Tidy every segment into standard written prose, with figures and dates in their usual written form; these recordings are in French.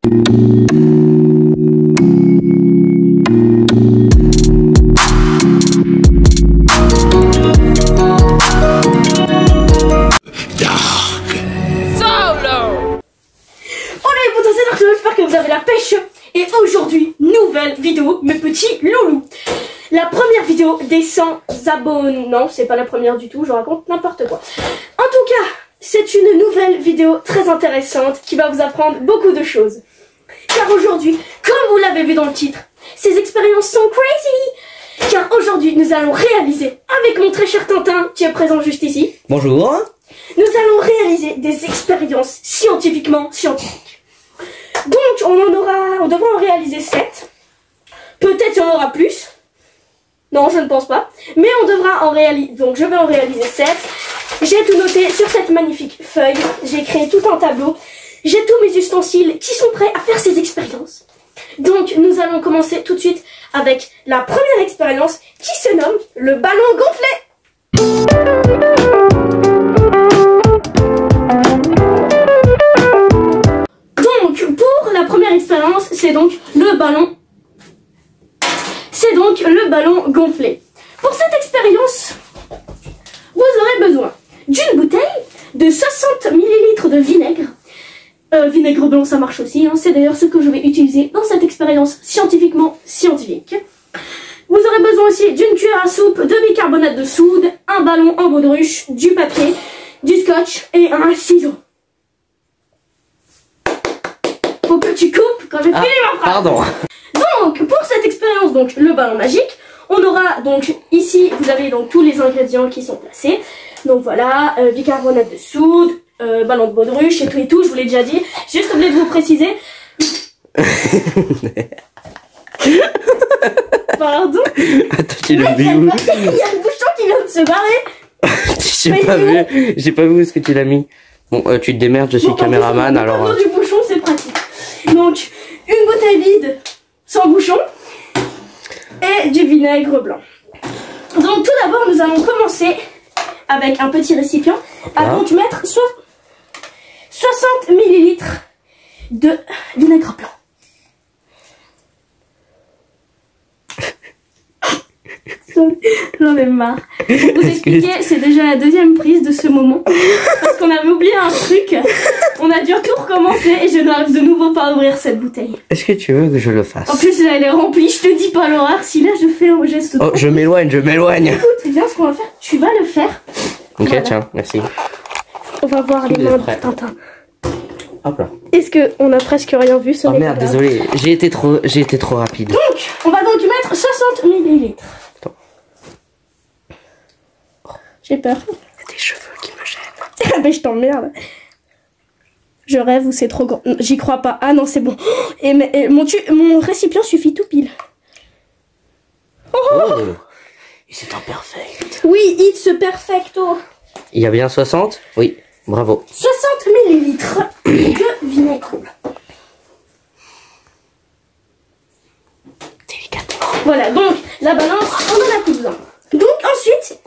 J'espère que vous avez la pêche. Et aujourd'hui, nouvelle vidéo, mes petits loulous. La première vidéo des 100 abonnés. Non, c'est pas la première du tout, je raconte n'importe quoi. En tout cas, c'est une nouvelle vidéo très intéressante qui va vous apprendre beaucoup de choses. Car aujourd'hui, comme vous l'avez vu dans le titre, ces expériences sont crazy. Car aujourd'hui, nous allons réaliser, avec mon très cher Tintin, qui est présent juste ici. Bonjour. Nous allons réaliser des expériences scientifiques. Donc, on devra en réaliser 7. Peut-être il y en aura plus. Non, je ne pense pas. Mais on devra en réaliser... Donc, je vais en réaliser 7. J'ai tout noté sur cette magnifique feuille. J'ai créé tout un tableau. J'ai tous mes ustensiles qui sont prêts à faire ces expériences. Donc, nous allons commencer tout de suite avec la première expérience qui se nomme le ballon gonflé. La première expérience, c'est donc le ballon. C'est donc le ballon gonflé. Pour cette expérience, vous aurez besoin d'une bouteille de 60 ml de vinaigre. Vinaigre blanc, ça marche aussi. Hein. C'est d'ailleurs ce que je vais utiliser dans cette expérience scientifique. Vous aurez besoin aussi d'une cuillère à soupe de bicarbonate de soude, un ballon en baudruche, du papier, du scotch et un ciseau. Faut que tu coupes quand je finis ma phrase. Pardon. Donc, pour cette expérience, donc le ballon magique, on aura donc ici, vous avez donc tous les ingrédients qui sont placés. Donc voilà, bicarbonate de soude, ballon de baudruche et tout, je vous l'ai déjà dit. Juste oublié de vous préciser. Pardon. Attends, tu l'as vu où? Il y a le bouchon qui vient de se barrer. J'ai pas vu où est-ce que tu l'as mis. Bon, tu te démerdes, je suis caméraman, alors... Du bouchon, c'est pratique. Donc, une bouteille vide, sans bouchon, et du vinaigre blanc. Donc, tout d'abord, nous allons commencer avec un petit récipient à donc mettre 60 ml de vinaigre blanc. J'en ai marre. Pour vous expliquer, c'est déjà la deuxième prise de ce moment. Parce qu'on avait oublié un truc. On a dû tout recommencer et je n'arrive de nouveau pas à ouvrir cette bouteille. Est-ce que tu veux que je le fasse? En plus, là, elle est remplie. Je te dis pas l'horreur. Si là, je fais un geste. Oh, je m'éloigne. Écoute, viens, ce qu'on va faire. Tu vas le faire. Ok, voilà. Tiens, merci. On va voir les mains de Tintin. Hop là. Est-ce qu'on a presque rien vu? Oh merde, désolé. J'ai été trop rapide. Donc, on va donc mettre 60 ml. J'ai peur. Il y a des cheveux qui me gênent. Mais je t'emmerde. Je rêve ou c'est trop grand. J'y crois pas. Ah non, c'est bon. Et mon récipient suffit tout pile. Oh, c'est imperfect. Oui, it's perfecto. Il y a bien 60? Oui, bravo. 60 ml de vinaigre blanc. Délicatement. Voilà, donc la balance, on en a plus besoin. Donc ensuite,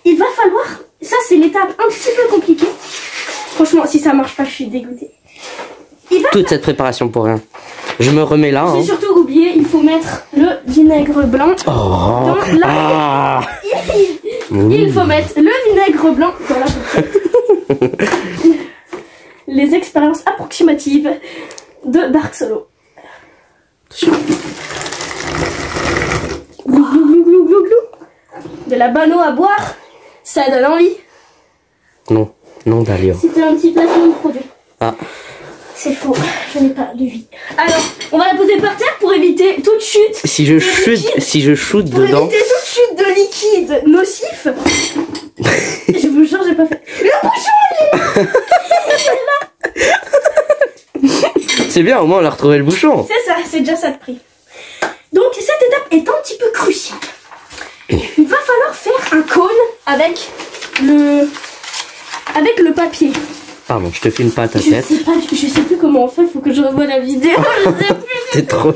il va falloir... Ça, c'est l'étape un petit peu compliquée. Franchement, si ça marche pas, je suis dégoûtée. Toute cette préparation pour rien. Je me remets là. J'ai surtout oublié, il faut mettre le vinaigre blanc dans la... Ah. Il faut mettre le vinaigre blanc dans la bouteille. Les expériences approximatives de Dark Solo. Glou, glou, glou, glou, glou, glou. De la bano à boire, ça donne envie. Non, non Dalio. C'était un petit placement de produit. Ah. C'est faux, je n'ai pas de vie. Alors, on va la poser par terre pour éviter toute chute. Si je shoot pour dedans. Pour éviter toute chute de liquide nocif. Je vous jure, j'ai pas fait. Le bouchon, il est là. C'est bien, au moins on a retrouvé le bouchon. C'est ça, c'est déjà ça de prix. Donc, cette étape est un petit peu cruciale. Il va falloir faire un cône avec le papier. Pardon, je te filme pas ta tête. Je sais plus comment on fait, faut que je revoie la vidéo. Je sais plus. C'est trop...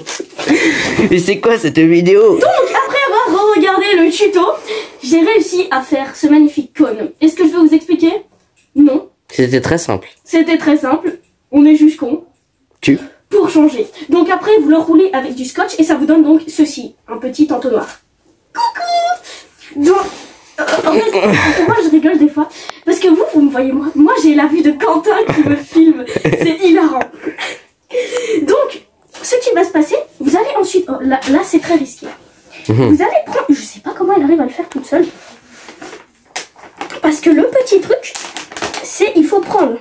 Mais c'est quoi cette vidéo? Donc, après avoir regardé le tuto, j'ai réussi à faire ce magnifique cône. Est-ce que je vais vous expliquer? Non. C'était très simple. C'était très simple. On est juste con. pour changer. Donc après, vous le roulez avec du scotch et ça vous donne donc ceci, un petit entonnoir. Coucou. Donc, en fait, moi je rigole des fois parce que vous me voyez moi j'ai la vue de Quentin qui me filme, c'est hilarant. Donc, ce qui va se passer, vous allez ensuite, oh, là c'est très risqué. Vous allez prendre, je sais pas comment elle arrive à le faire toute seule, parce que le petit truc, c'est il faut prendre.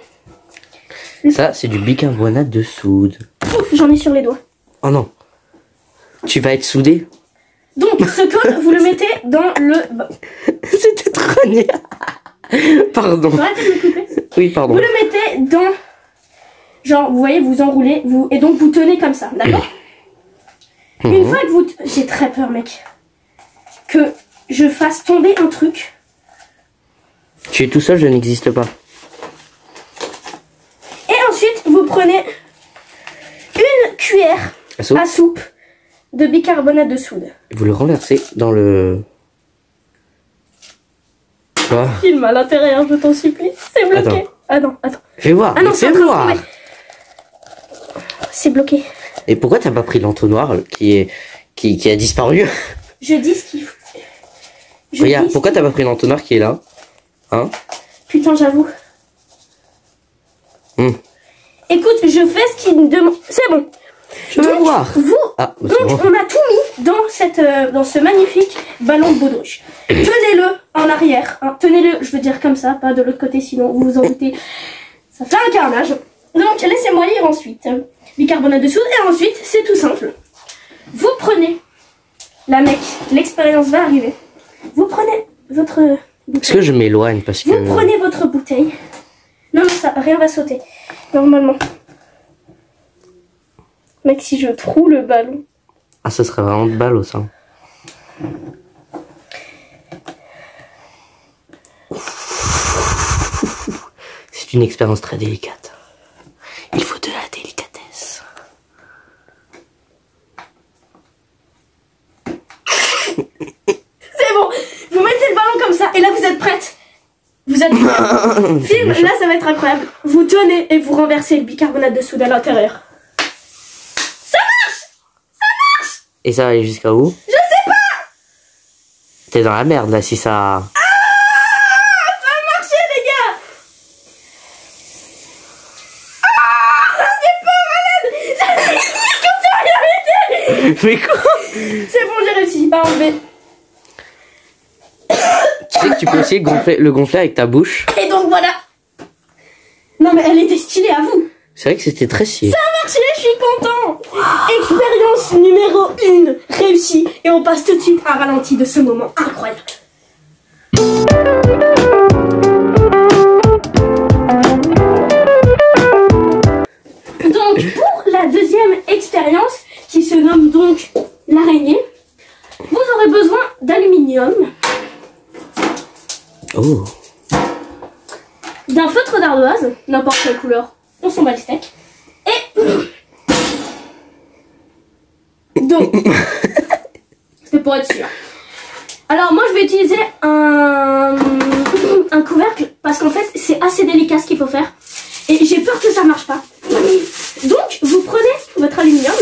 Ça, c'est du bicarbonate de soude. Ouf, j'en ai sur les doigts. Oh non. Tu vas être soudé. Donc, ce code, vous le mettez dans le... C'était trop nul. Pardon. Arrêtez de me couper. Oui, pardon. Vous le mettez dans... Genre, vous voyez, vous enroulez, et donc vous tenez comme ça, d'accord? Une fois que vous... J'ai très peur, mec. Que je fasse tomber un truc. Tu es tout seul, je n'existe pas. Et ensuite, vous prenez une cuillère à soupe de bicarbonate de soude. Vous le renversez dans le... Quoi? Filme à l'intérieur, je t'en supplie. C'est bloqué. Attends. Ah non, attends. Fais voir. Ah non, fais c'est voir. C'est bloqué. Et pourquoi t'as pas pris l'entonnoir qui a disparu? Je dis ce qu'il faut. Regarde, pourquoi t'as pas pris l'entonnoir qui est là? Hein? Putain, j'avoue. Écoute, je fais ce qu'il me demande. C'est bon. Je veux voir. Donc, on a tout mis dans ce magnifique ballon de baudruche. Tenez-le en arrière. Hein. Tenez-le, je veux dire comme ça, pas de l'autre côté, sinon vous vous en doutez. Ça fait un carnage. Donc, laissez-moi lire ensuite. Bicarbonate de soude. Et ensuite, c'est tout simple. Vous prenez... La mec, l'expérience va arriver. Vous prenez votre bouteille. Est-ce que je m'éloigne parce que... Vous prenez votre bouteille. Non, ça, rien va sauter. Normalement. Mec, si je trouve le ballon. Ah, ça serait vraiment de balle, ça. C'est une expérience très délicate. Il faut de la délicatesse. C'est bon. Vous mettez le ballon comme ça. Et là, vous êtes prête. Vous êtes prête. Film, là, ça va être incroyable. Vous tenez et vous renversez le bicarbonate de soude à l'intérieur. Et ça va aller jusqu'à où? Je sais pas. T'es dans la merde là si ça... Ah, ça a marché les gars. Ah, j'ai pas malade. Comme ça, rien été. Mais quoi? C'est bon, j'ai réussi à enlever. Tu sais que tu peux aussi le gonfler avec ta bouche. Et donc voilà. Non mais elle était stylée à vous. C'est vrai que c'était très stylé. Ça a marché, je suis content. Expérience numéro 1 réussie. Et on passe tout de suite à un ralenti de ce moment incroyable. Donc pour la deuxième expérience, qui se nomme donc l'araignée, vous aurez besoin d'aluminium, d'un feutre d'ardoise, n'importe quelle couleur, on s'en bat les steaks, et d'eau. C'est pour être sûr. Alors moi je vais utiliser un couvercle parce qu'en fait c'est assez délicat ce qu'il faut faire et j'ai peur que ça marche pas. Donc vous prenez votre aluminium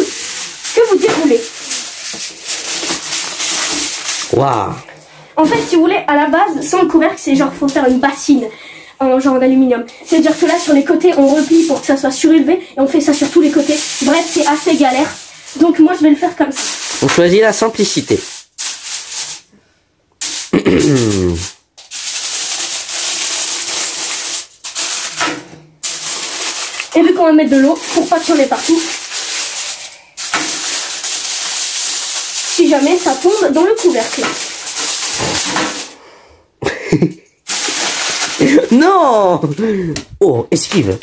que vous déroulez. Waouh. En fait si vous voulez à la base sans le couvercle c'est genre faut faire une bassine en genre d'aluminium. C'est-à-dire que là sur les côtés on replie pour que ça soit surélevé et on fait ça sur tous les côtés. Bref c'est assez galère. Donc moi je vais le faire comme ça. On choisit la simplicité. Et vu qu'on va mettre de l'eau pour pas qu'il y en ait partout. Si jamais ça tombe dans le couvercle. Non. Oh, esquive.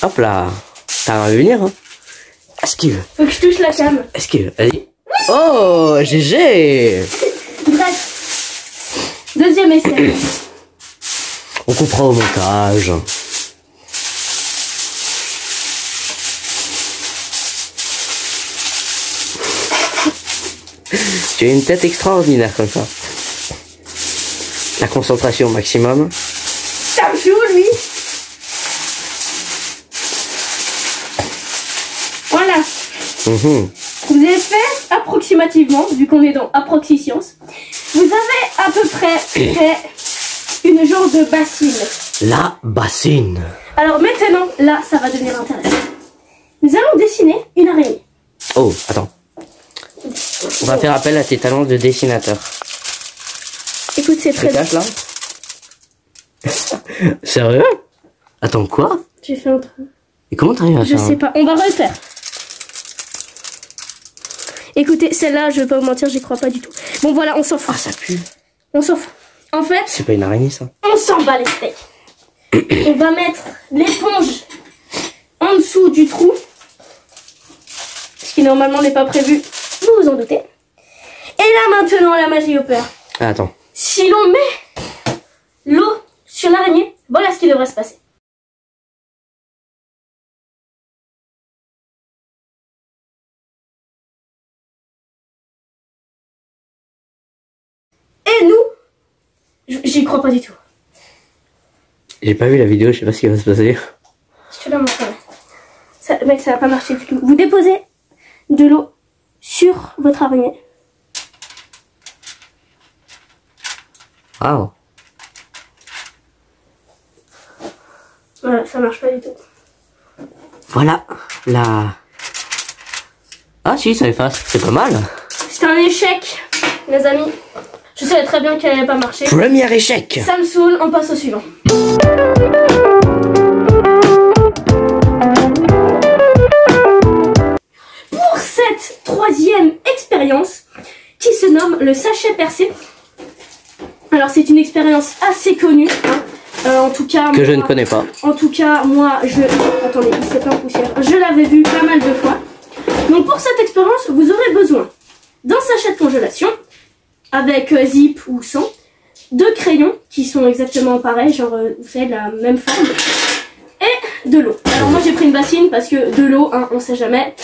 Hop là. Ça va venir, hein. Esquive. Faut que je touche la cam. Esquive, vas-y. Oh, GG. Bref. Deuxième essai. On comprend au montage. Tu as une tête extraordinaire comme ça. La concentration au maximum. Ça me saoule, lui. Vous avez fait approximativement, vu qu'on est dans Approxy Science, vous avez à peu près fait une genre de bassine. La bassine. Alors maintenant, là, ça va devenir intéressant. Nous allons dessiner une araignée. Oh, attends. On va faire appel à tes talents de dessinateur. Écoute, c'est très... Cache là. Sérieux? Attends, quoi? J'ai fait un trou. Et comment t'arrives à Je faire sais pas, on va refaire. Écoutez, celle-là, je vais pas vous mentir, j'y crois pas du tout. Bon voilà, on s'en fout. Ah, ça pue. On s'en fout. En fait, C'est pas une araignée, ça. on s'en bat les steaks. On va mettre l'éponge en dessous du trou. Ce qui normalement n'est pas prévu, vous vous en doutez. Et là maintenant, la magie opère. Ah, attends. Si l'on met l'eau sur l'araignée, voilà ce qui devrait se passer. Et nous, j'y crois pas du tout. J'ai pas vu la vidéo, je sais pas ce qui va se passer. Je te la montre. Ça, mec, ça va pas marcher du tout. Vous déposez de l'eau sur votre araignée. Waouh. Voilà, ça marche pas du tout. Voilà la... Ah si, ça efface. C'est pas mal. C'était un échec, les amis. Je savais très bien qu'elle allait pas marcher. Premier échec. Ça me saoule, on passe au suivant. Pour cette troisième expérience, qui se nomme le sachet percé. Alors c'est une expérience assez connue, hein. En tout cas, Que je ne connais pas. En tout cas, moi, attendez, il s'est plein de poussière. Je l'avais vu pas mal de fois. Donc pour cette expérience, vous aurez besoin d'un sachet de congélation avec zip ou sans, deux crayons qui sont exactement pareils, genre vous savez, de la même forme, et de l'eau. Alors moi j'ai pris une bassine parce que de l'eau, hein, on sait jamais.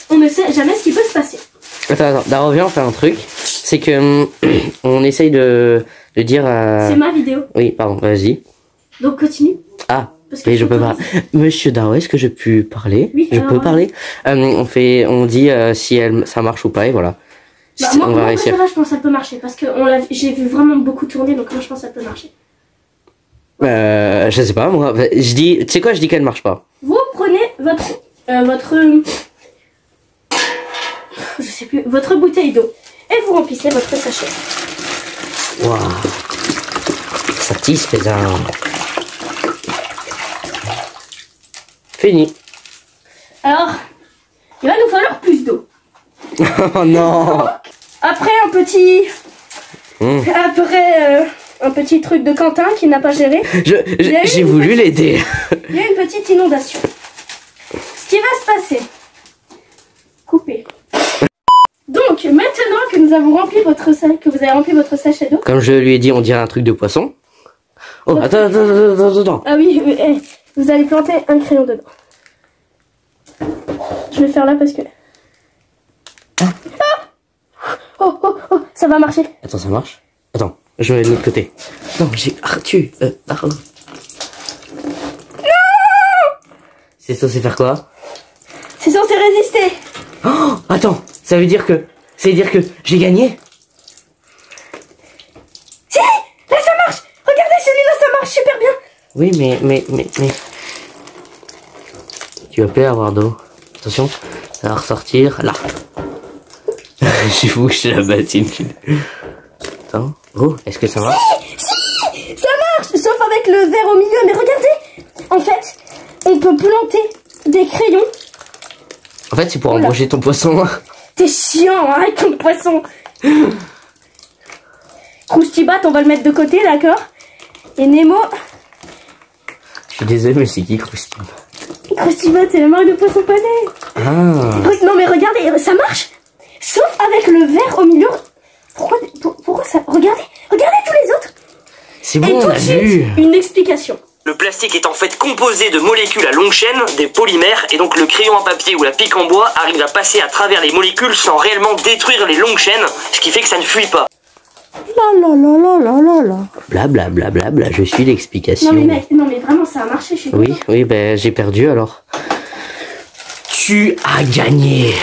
On ne sait jamais ce qui peut se passer. Attends, Daro, viens, on fait un truc. C'est que on essaye de dire à... C'est ma vidéo. Oui, pardon, vas-y. Donc continue. Ah, Parce que oui, je peux pas. Monsieur Daro, est-ce que je peux parler? Oui, je alors, peux parler. On dit si ça marche ou pas, et voilà. Bah, on va moi réussir. là, je pense que ça peut marcher parce que j'ai vu vraiment beaucoup tourner, donc moi je pense que ça peut marcher. Je sais pas, moi. Je dis, tu sais quoi, je dis qu'elle marche pas. Vous prenez je sais plus, votre bouteille d'eau et vous remplissez votre sachet. Waouh. Satisfaisant. Fini. Alors, il va nous falloir plus d'eau. Oh non. Après un petit truc de Quentin qui n'a pas géré. J'ai voulu l'aider. Il y a une petite inondation. Ce qui va se passer. Coupé. Donc maintenant que nous avons rempli votre sachet, que vous avez rempli votre sachet d'eau. Comme je lui ai dit, on dirait un truc de poisson. Oh, attends. Ah oui, vous allez planter un crayon dedans. Je vais faire là parce que... Oh, ça va marcher. Attends, ça marche? Attends, je vais de l'autre côté. Non, j'ai... Non. C'est censé faire quoi? C'est censé résister. Oh, attends, ça veut dire que j'ai gagné? Si, là ça marche. Regardez, celui-là ça marche super bien. Oui, mais... Tu vas pas avoir d'eau. Attention, ça va ressortir là. J'ai bouché la battine. Attends. Oh, est-ce que ça marche? Si, ça marche, sauf avec le verre au milieu. Mais regardez, en fait, on peut planter des crayons. En fait, c'est pour embaucher ton poisson. T'es chiant, hein, avec ton poisson. Croustibat, on va le mettre de côté, d'accord? Et Nemo... Je suis désolé, mais c'est qui Croustibat? Croustibat, c'est la marque de poisson pané. Ah. Non mais regardez, ça marche. Sauf avec le verre au milieu. Pourquoi ça... Regardez tous les autres. C'est Et bon, tout on de a suite, vu. une explication. Le plastique est en fait composé de molécules à longue chaîne, des polymères, et donc le crayon à papier ou la pique en bois arrive à passer à travers les molécules sans réellement détruire les longues chaînes, ce qui fait que ça ne fuit pas. Blablabla, je suis l'explication. Non mais mec, non mais vraiment ça a marché chez toi. Oui, ben j'ai perdu alors. Tu as gagné.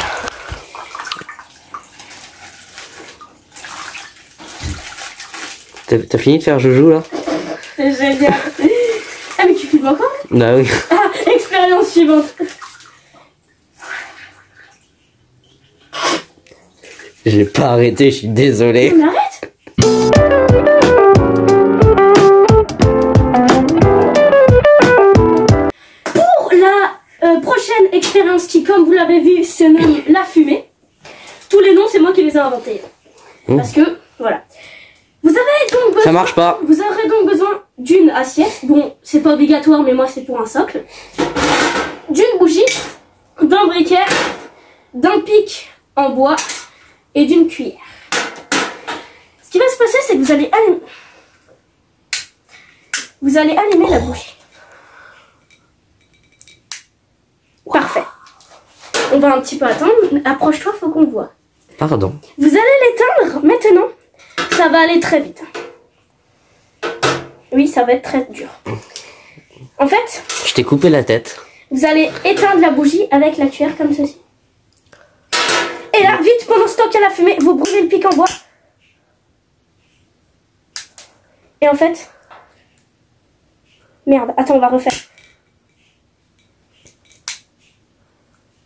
T'as fini de faire joujou là? C'est génial. Ah mais tu filmes encore? Bah oui. Ah, expérience suivante. J'ai pas arrêté, je suis désolé. On arrête? Pour la prochaine expérience qui, comme vous l'avez vu, se nomme la fumée. Tous les noms, c'est moi qui les ai inventés. Parce que, voilà. Vous avez donc besoin, Ça marche pas. Vous aurez donc besoin d'une assiette. Bon, c'est pas obligatoire, mais moi c'est pour un socle. D'une bougie, d'un briquet, d'un pic en bois et d'une cuillère. Ce qui va se passer, c'est que vous allez allumer la bougie. Parfait. On va un petit peu attendre. Approche-toi, faut qu'on voit. Pardon. Vous allez l'éteindre maintenant. Ça va aller très vite. Oui, ça va être très dur. En fait, Je t'ai coupé la tête. vous allez éteindre la bougie avec la cuillère comme ceci. Et là, vite, pendant ce temps qu'il y a la fumée, vous brûlez le pic en bois. Et en fait... Merde, attends, on va refaire.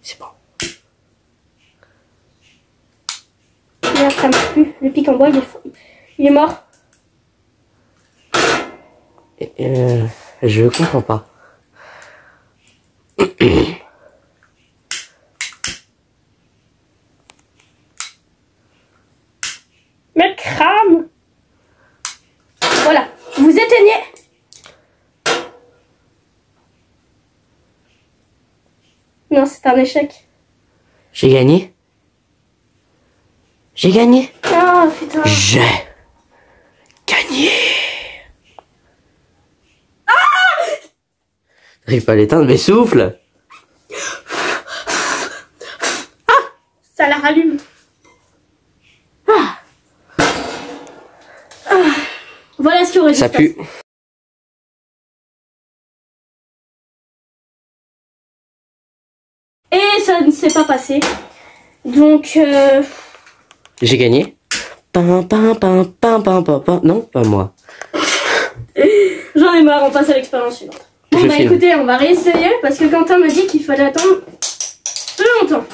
C'est bon. Merde, ça marche plus. Le pic en bois, il est mort. Je comprends pas. Mais crame. Voilà, vous éteignez. Non, c'est un échec. J'ai gagné? J'ai gagné? Ah, putain. J'ai gagné. J'arrive pas à l'éteindre, mais souffle. Ça la rallume. Voilà ce qui aurait dû Ça se passer. pue. Et ça ne s'est pas passé. Donc, J'ai gagné. Pam, pam, pam, pam, pam, pam, pam. Non, pas moi. j'en ai marre, on passe à l'expérience suivante. Bon Je bah filme. écoutez, on va réessayer parce que Quentin me dit qu'il fallait attendre plus longtemps.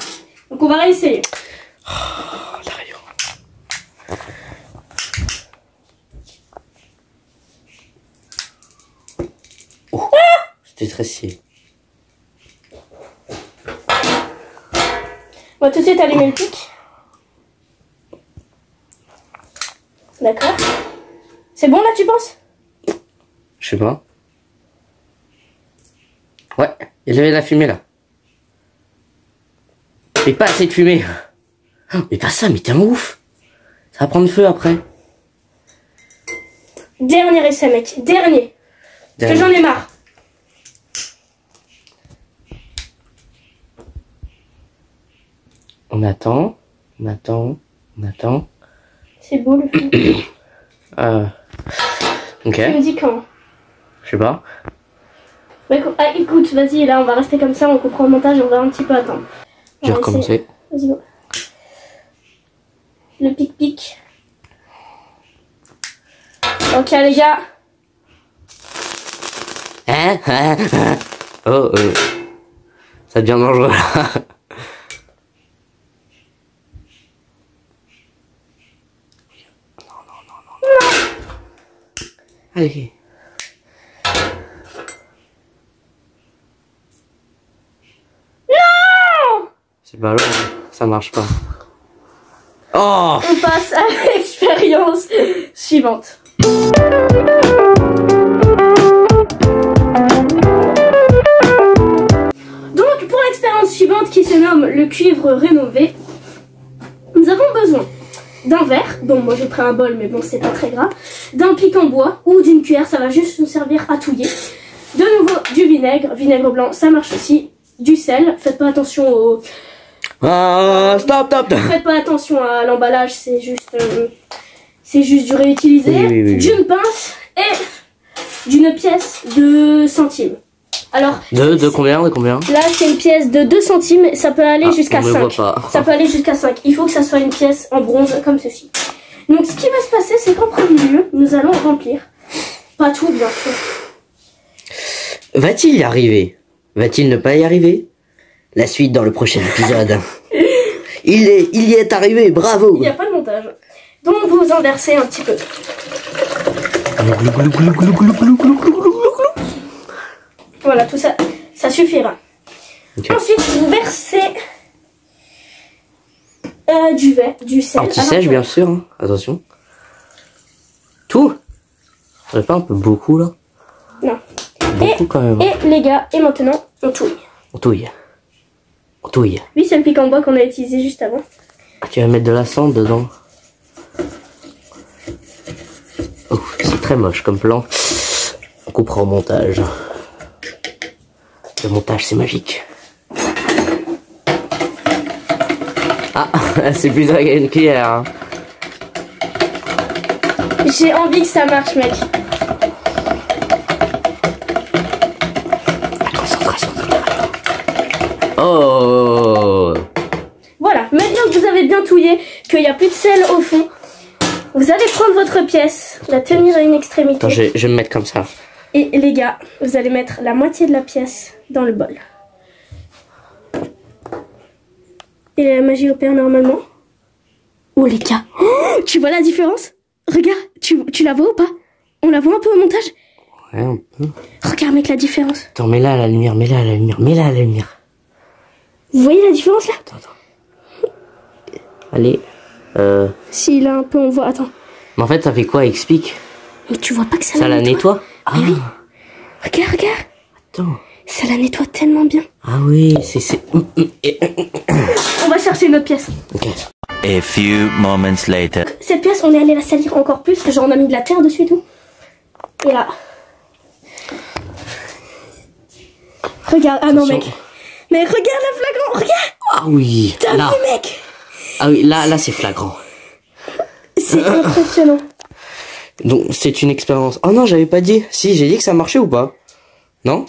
Donc on va réessayer. Oh, la rayon. Oh, c'était très stylé. On va tout de suite allumer le pic. D'accord. C'est bon là, tu penses? Je sais pas. Ouais, il y avait de la fumée là. Mais pas assez de fumée. Oh, mais pas ça, mais t'es un ouf. Ça va prendre feu après. Dernier essai, mec. Dernier. Parce que j'en ai marre. On attend, on attend, on attend. C'est beau le film. Ok, Tu me dis quand? je sais pas. Bah, écoute, vas-y, là on va rester comme ça, on comprend le montage, on va un petit peu attendre. On J'ai va essayer. recommencé. Vas-y, go. Le pic-pic. Ok les gars. Hein, hein, hein. Oh, ça devient dangereux là. Allez. Non! C'est ballon, ça marche pas. Oh! On passe à l'expérience suivante. Donc pour l'expérience suivante qui se nomme le cuivre rénové, nous avons besoin d'un verre, bon moi j'ai pris un bol mais bon c'est pas très grave, d'un pic en bois ou d'une cuillère, ça va juste nous servir à touiller. De nouveau du vinaigre blanc ça marche aussi, du sel, faites pas attention au... Ah, stop, stop! Faites pas attention à l'emballage, c'est juste du réutilisé, Oui. d'une pince et d'une pièce de centime. Alors, De combien? De combien? là, c'est une pièce de 2 centimes. Ça peut aller jusqu'à on me 5. voit pas. Ça peut aller jusqu'à 5. Il faut que ça soit une pièce en bronze comme ceci. Donc, ce qui va se passer, c'est qu'en premier lieu, nous allons remplir. Pas tout, bien sûr. Va-t-il y arriver? Va-t-il ne pas y arriver? La suite dans le prochain épisode. Il y est arrivé, bravo! Il n'y a pas de montage. Donc, vous en versez un petit peu. Voilà, tout ça, ça suffira. Okay. Ensuite, vous versez du sel. Anti-sèche, bien sûr, hein. Attention. Tout? Ça pas un peu beaucoup, là? Non. Beaucoup, quand même. Et les gars, et maintenant, on touille. On touille. On touille. Oui, c'est le piquant bois qu'on a utilisé juste avant. Ah, tu vas mettre de la cendre dedans. Oh, c'est très moche comme plan. On coupera au montage. Le montage, c'est magique. Ah, c'est plus une cuillère. Hein. J'ai envie que ça marche, mec. Concentration. Oh. Voilà, maintenant que vous avez bien touillé, qu'il n'y a plus de sel au fond, vous allez prendre votre pièce, la tenir à une extrémité. Attends, je vais me mettre comme ça. Et les gars, vous allez mettre la moitié de la pièce dans le bol. Et la magie opère normalement. Oh les gars, oh, tu vois la différence? Regarde, tu la vois ou pas? On la voit un peu au montage? Ouais, un peu. Regarde mec la différence. Attends, mets-la à la lumière, mets-la à la lumière, mets-la à la lumière. Vous voyez la différence là? Attends. Allez. Si là un peu on voit, attends. Mais en fait, ça fait quoi? Explique. Mais tu vois pas que ça, Ça la nettoie? Ah Mais oui. Regarde, regarde. Attends. Ça la nettoie tellement bien. Ah oui, c'est... On va chercher une autre pièce. Ok. A few moments later. Cette pièce, on est allé la salir encore plus. Genre, on a mis de la terre dessus et tout. Et là. Regarde. Ah non, Attention. mec. Mais regarde le flagrant. Regarde. Ah oui. T'as Là. vu, mec? Ah oui, là c'est flagrant. C'est impressionnant. Donc c'est une expérience. Oh non, j'avais pas dit. Si, j'ai dit que ça marchait ou pas? Non?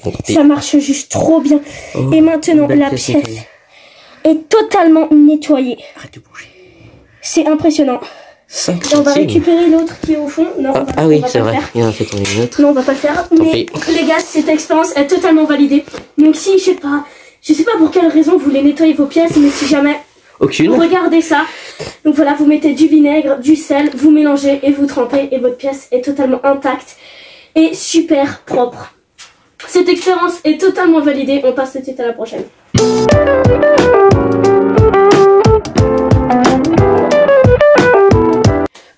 Bon, Ça marche juste trop bien. Oh, Et maintenant, belle la pièce pièce nettoyée. est totalement nettoyée. Arrête de bouger. C'est impressionnant. 5 Et on va centimes. récupérer l'autre qui est au fond. Non, Ah on oui, va c'est pas le vrai. faire. Il en a fait tomber une autre. Non, on va pas le faire. Mais pis. les gars, cette expérience est totalement validée. Donc si, je sais pas pour quelle raison vous voulez nettoyer vos pièces, mais si jamais, Aucune. regardez ça. Donc voilà, vous mettez du vinaigre, du sel, vous mélangez et vous trempez et votre pièce est totalement intacte et super propre. Cette expérience est totalement validée. On passe tout de suite à la prochaine.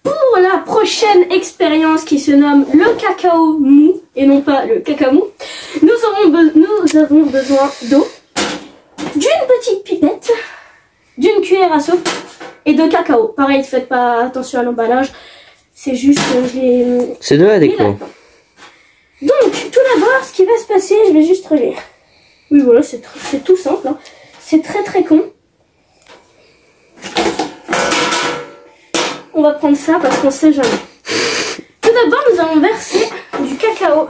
Pour la prochaine expérience qui se nomme le cacao mou et non pas le cacamou, nous avons besoin d'eau, d'une petite pipette, d'une cuillère à soupe et de cacao. Pareil, faites pas attention à l'emballage, c'est juste C'est de la les déco. là-dedans. Donc, tout d'abord, ce qui va se passer, je vais juste relire. Oui, voilà, c'est tout simple. Hein. C'est très très con. On va prendre ça parce qu'on sait jamais. Tout d'abord, nous allons verser du cacao.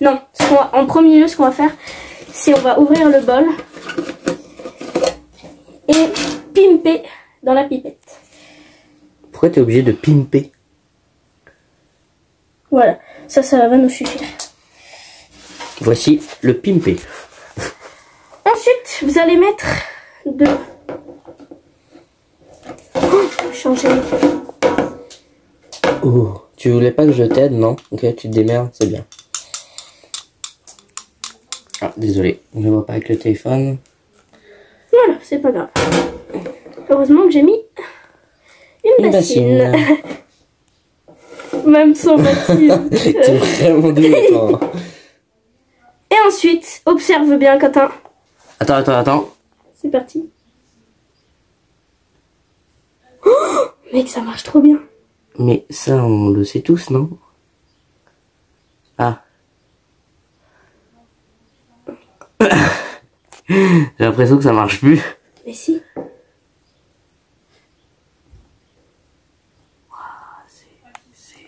Non, en premier lieu, ce qu'on va faire, c'est on va ouvrir le bol et pimper dans la pipette. Pourquoi t'es obligé de pimper? Voilà, ça va nous suffire. Voici le pimpé. Ensuite, vous allez mettre de... changer. Oh, tu voulais pas que je t'aide, non? Ok, tu te démerdes, c'est bien. Ah, désolé, on ne voit pas avec le téléphone. Voilà, c'est pas grave. Heureusement que j'ai mis une bassine. Même sans bassine. T'es vraiment doué, toi. Et ensuite, observe bien, Quentin. Attends. C'est parti. Oh, mec, ça marche trop bien. Mais ça, on le sait tous, non? Ah. J'ai l'impression que ça marche plus. Mais si.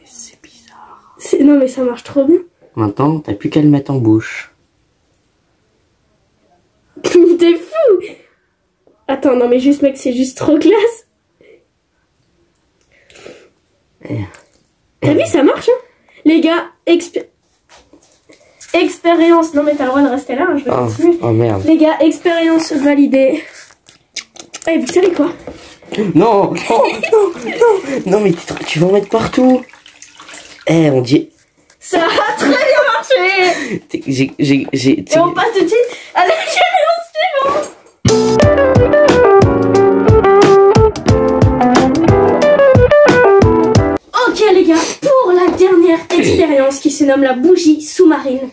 C'est bizarre. Non, mais ça marche trop bien. maintenant, t'as plus qu'à le mettre en bouche. T'es fou! Attends, non mais juste mec, c'est juste trop classe. T'as vu, ça marche hein? Les gars, expérience... Non mais t'as le droit de rester là, hein, je vais continuer. Oh merde. Les gars, expérience validée. Eh, vous savez quoi? Non, oh, non, mais tu vas en mettre partout. Eh, on dit... Ça a très bien marché! Et on passe tout de suite à l'expérience suivante! Ok les gars, pour la dernière expérience qui se nomme la bougie sous-marine,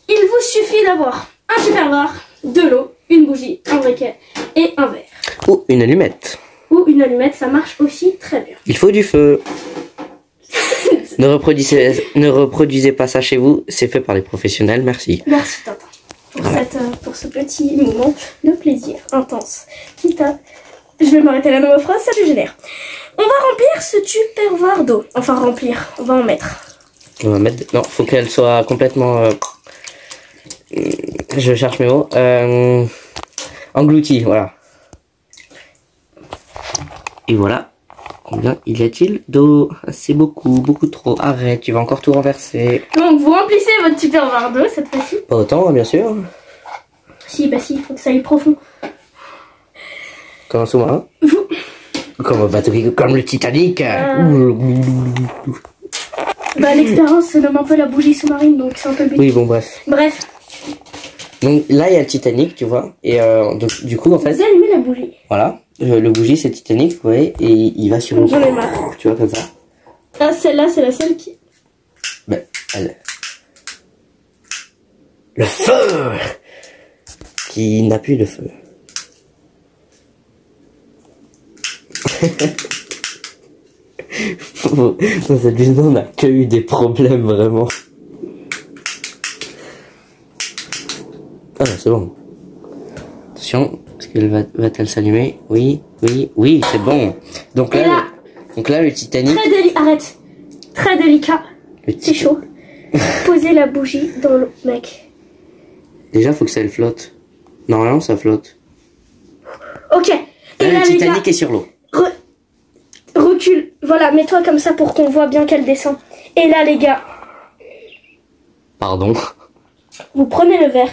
il vous suffit d'avoir un tupperware, de l'eau, une bougie, un briquet et un verre. Ou une allumette. Ou une allumette, ça marche aussi très bien. Il faut du feu. Ne reproduisez pas ça chez vous, c'est fait par les professionnels, merci. Merci Tintin pour ce petit moment de plaisir intense. Je vais m'arrêter la nouvelle phrase, ça me génère. On va remplir ce tupperware d'eau. Enfin remplir, on va en mettre. On va mettre... Non, faut qu'elle soit complètement... Je cherche mes mots. Engloutie, voilà. Et voilà. Combien y a-t-il d'eau? C'est beaucoup, beaucoup trop. Arrête, tu vas encore tout renverser. Donc vous remplissez votre tupperware d'eau cette fois-ci. Pas autant, bien sûr. Si, bah si, il faut que ça aille profond. Comme un sous-marin. Vous... Comme un bateau, comme le Titanic. Bah l'expérience se nomme un peu la bougie sous-marine, donc c'est un peu le but. Oui, bon, bref. Bref. Donc là, il y a le Titanic, tu vois. Et donc, du coup, en fait... Vous allumez la bougie. Voilà. Le bougie, c'est Titanic, vous voyez. Et il va sur... J'en ai marre. Tu vois, comme ça. Ah, celle-là, c'est la seule qui... Ben, elle... Le feu qui n'a plus de feu. Dans cette vidéo, on n'a que eu des problèmes, vraiment. Ah, c'est bon. Attention, est-ce qu'elle va-t-elle s'allumer? Oui, oui, oui, c'est bon. Donc là, le Titanic... Arrête. Très délicat. C'est chaud. Posez la bougie dans l'eau, mec. Déjà, faut que ça elle flotte. Normalement, ça flotte. Ok. Et là, le Titanic est sur l'eau. Recule. Voilà, mets-toi comme ça pour qu'on voit bien qu'elle descend. Et là, les gars. Pardon. Vous prenez le verre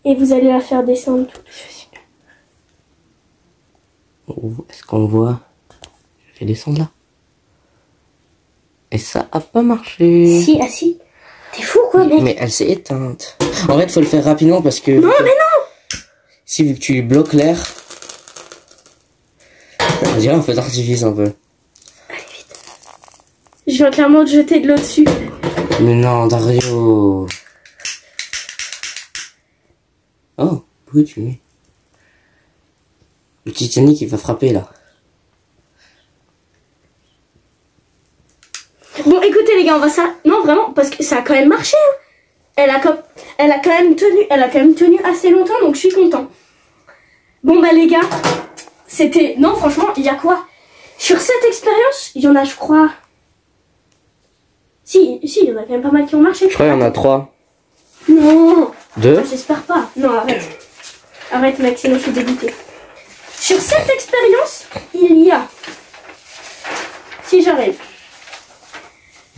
et vous allez la faire descendre tout ceci. Est-ce qu'on voit? Je vais descendre là. Et ça a pas marché. Si, ah si. T'es fou quoi, mec? Mais elle s'est éteinte. En fait, faut le faire rapidement parce que... Non, mais non! Si vu que tu bloques l'air... On dirait un feu d'artifice un peu. Allez, vite. Je viens clairement de jeter de l'eau dessus. Mais non, Dario. Oh, pourquoi tu mets? Le Titanic, il va frapper là. Bon, écoutez les gars, on va ça... Non, vraiment, parce que ça a quand même marché. Hein. Elle a quand même tenu assez longtemps, donc je suis content. Bon, bah les gars, c'était... Non, franchement, il y a quoi? Sur cette expérience, il y en a, je crois... Si, il y en a quand même pas mal qui ont marché. Je crois qu'il y en a 3. Non. 2. Ah, j'espère pas. Non, arrête. Arrête, mec, sinon je suis dégoûtée. Sur cette expérience, il y a... Si j'arrive...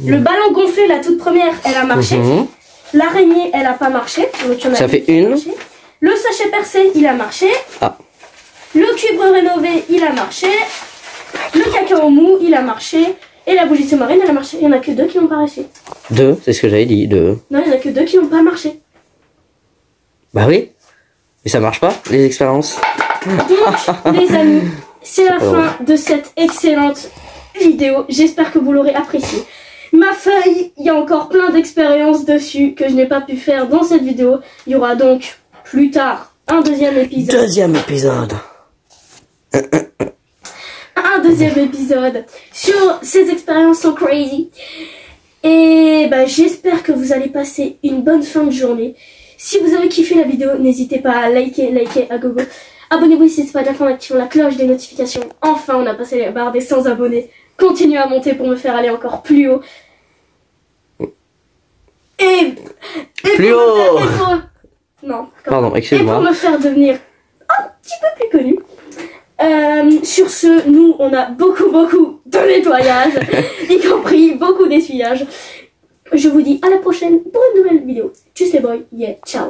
Le ballon gonflé, la toute première, elle a marché. L'araignée, elle a pas marché. Donc il y en a Ça fait une. Le sachet percé, il a marché. Ah. Le cube rénové, il a marché. Le cacao mou, il a marché. Et la bougie sous-marine, elle a marché. Il n'y en a que 2 qui n'ont pas marché. 2, c'est ce que j'avais dit, 2. Non, il n'y en a que 2 qui n'ont pas marché. Bah oui. Mais ça marche pas, les expériences. Donc, les amis, c'est la fin de cette excellente vidéo. J'espère que vous l'aurez appréciée. Ma feuille, il y a encore plein d'expériences dessus que je n'ai pas pu faire dans cette vidéo. Il y aura donc plus tard un deuxième épisode. Deuxième épisode. Un deuxième épisode sur ces expériences so crazy. Et bah, j'espère que vous allez passer une bonne fin de journée. Si vous avez kiffé la vidéo, n'hésitez pas à liker à gogo. Abonnez-vous si ce n'est pas déjà fait en activant la cloche des notifications. Enfin, on a passé la barre des 100 abonnés. Continuez à monter pour me faire aller encore plus haut. et Plus pour haut. Non. Pardon, Et pour excuse-moi. me faire devenir un petit peu plus connu. Sur ce, nous, on a beaucoup de nettoyage, y compris beaucoup d'essuyage. Je vous dis à la prochaine pour une nouvelle vidéo. Tchuss les boys, yeah, ciao.